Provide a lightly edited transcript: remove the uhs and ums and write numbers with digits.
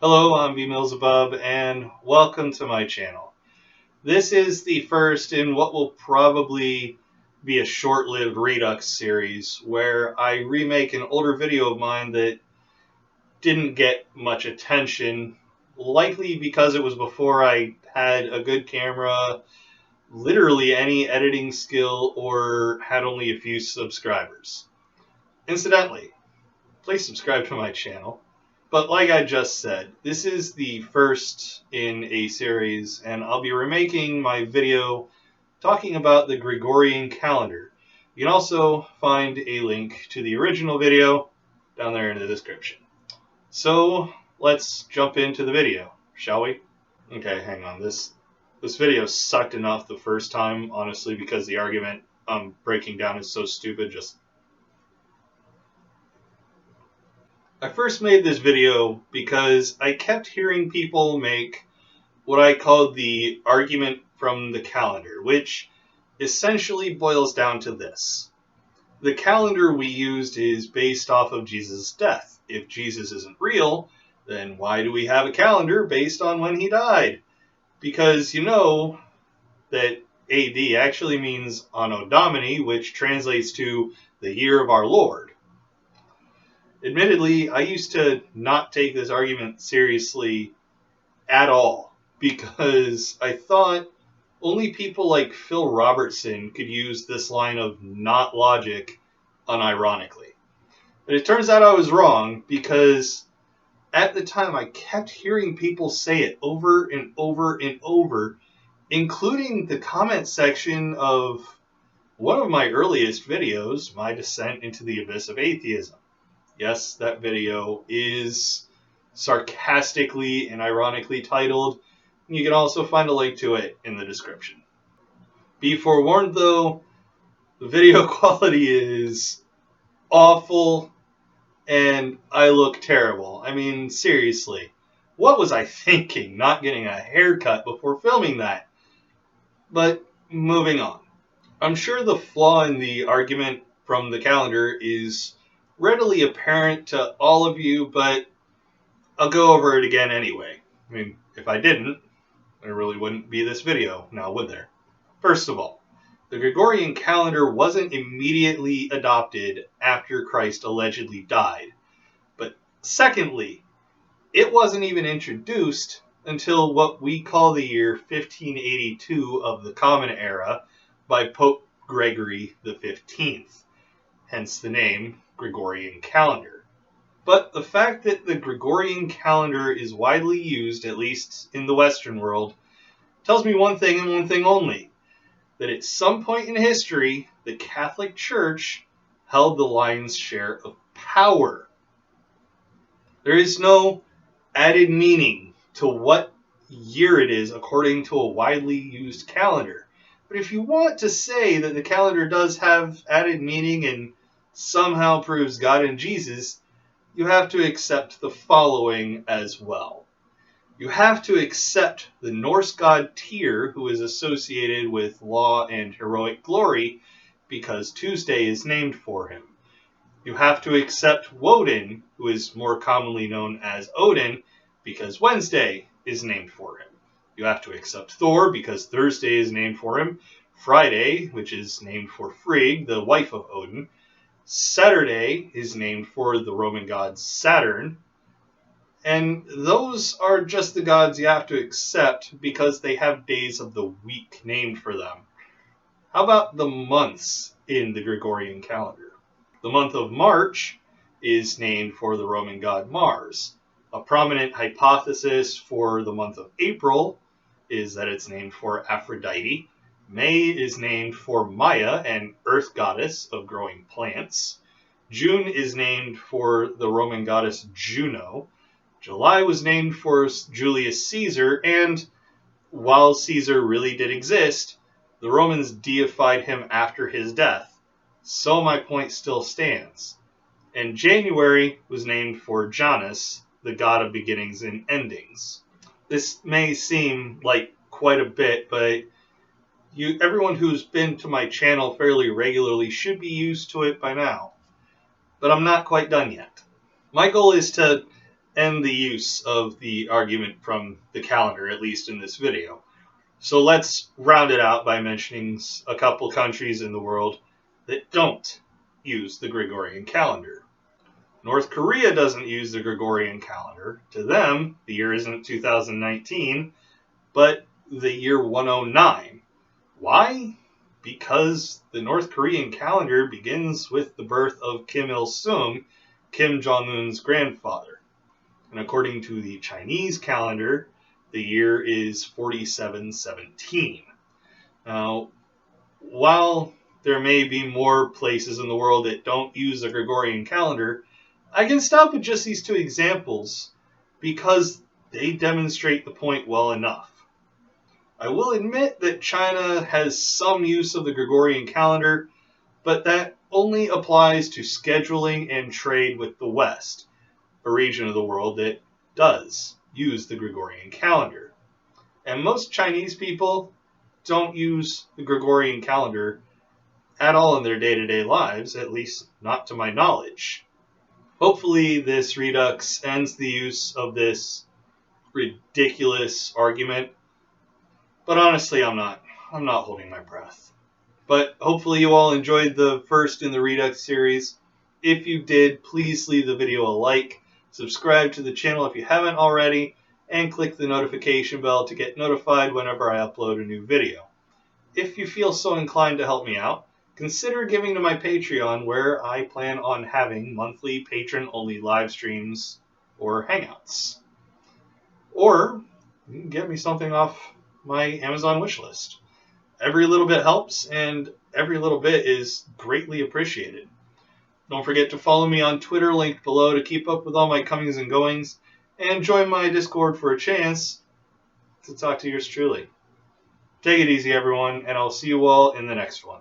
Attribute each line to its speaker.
Speaker 1: Hello, I'm BMillzebub, and welcome to my channel. This is the first in what will probably be a short-lived Redux series, where I remake an older video of mine that didn't get much attention, likely because it was before I had a good camera, literally any editing skill, or had only a few subscribers. Incidentally, please subscribe to my channel. But like I just said, this is the first in a series, and I'll be remaking my video talking about the Gregorian Calendar. You can also find a link to the original video down there in the description. So let's jump into the video, shall we? Okay, hang on. This video sucked enough the first time, honestly, because the argument I'm breaking down is so stupid. I first made this video because I kept hearing people make what I called the argument from the calendar, which essentially boils down to this. The calendar we used is based off of Jesus' death. If Jesus isn't real, then why do we have a calendar based on when he died? Because you know that AD actually means Anno Domini, which translates to the year of our Lord. Admittedly, I used to not take this argument seriously at all because I thought only people like Phil Robertson could use this line of not logic unironically. But it turns out I was wrong because at the time I kept hearing people say it over and over and over, including the comment section of one of my earliest videos, My Descent into the Abyss of Atheism. Yes, that video is sarcastically and ironically titled. You can also find a link to it in the description. Be forewarned though, the video quality is awful and I look terrible. I mean, seriously, what was I thinking not getting a haircut before filming that? But moving on. I'm sure the flaw in the argument from the calendar is readily apparent to all of you, but I'll go over it again anyway. I mean, if I didn't, there really wouldn't be this video, now would there? First of all, the Gregorian calendar wasn't immediately adopted after Christ allegedly died. But secondly, it wasn't even introduced until what we call the year 1582 of the Common Era by Pope Gregory XV, hence the name Gregorian Calendar. But the fact that the Gregorian calendar is widely used, at least in the Western world, tells me one thing and one thing only, that at some point in history, the Catholic Church held the lion's share of power. There is no added meaning to what year it is according to a widely used calendar. But if you want to say that the calendar does have added meaning and somehow proves God and Jesus, you have to accept the following as well. You have to accept the Norse god Tyr, who is associated with law and heroic glory, because Tuesday is named for him. You have to accept Woden, who is more commonly known as Odin, because Wednesday is named for him. You have to accept Thor, because Thursday is named for him. Friday, which is named for Frigg, the wife of Odin. Saturday is named for the Roman god Saturn. And those are just the gods you have to accept because they have days of the week named for them. How about the months in the Gregorian calendar? The month of March is named for the Roman god Mars. A prominent hypothesis for the month of April is that it's named for Aphrodite. May is named for Maya, an earth goddess of growing plants. June is named for the Roman goddess Juno. July was named for Julius Caesar, and while Caesar really did exist, the Romans deified him after his death. So my point still stands. And January was named for Janus, the god of beginnings and endings. This may seem like quite a bit, but everyone who's been to my channel fairly regularly should be used to it by now. But I'm not quite done yet. My goal is to end the use of the argument from the calendar, at least in this video. So let's round it out by mentioning a couple countries in the world that don't use the Gregorian calendar. North Korea doesn't use the Gregorian calendar. To them, the year isn't 2019, but the year 109. Why? Because the North Korean calendar begins with the birth of Kim Il-sung, Kim Jong-un's grandfather. And according to the Chinese calendar, the year is 4717. Now, while there may be more places in the world that don't use the Gregorian calendar, I can stop with just these two examples because they demonstrate the point well enough. I will admit that China has some use of the Gregorian calendar, but that only applies to scheduling and trade with the West, a region of the world that does use the Gregorian calendar. And most Chinese people don't use the Gregorian calendar at all in their day-to-day lives, at least not to my knowledge. Hopefully this Redux ends the use of this ridiculous argument, but honestly I'm not holding my breath. But hopefully you all enjoyed the first in the Redux series. If you did, please leave the video a like, subscribe to the channel if you haven't already, and click the notification bell to get notified whenever I upload a new video. If you feel so inclined to help me out, consider giving to my Patreon, where I plan on having monthly patron-only live streams or hangouts. Or you can get me something off my Amazon wishlist. Every little bit helps, and every little bit is greatly appreciated. Don't forget to follow me on Twitter, linked below, to keep up with all my comings and goings, and join my Discord for a chance to talk to yours truly. Take it easy, everyone, and I'll see you all in the next one.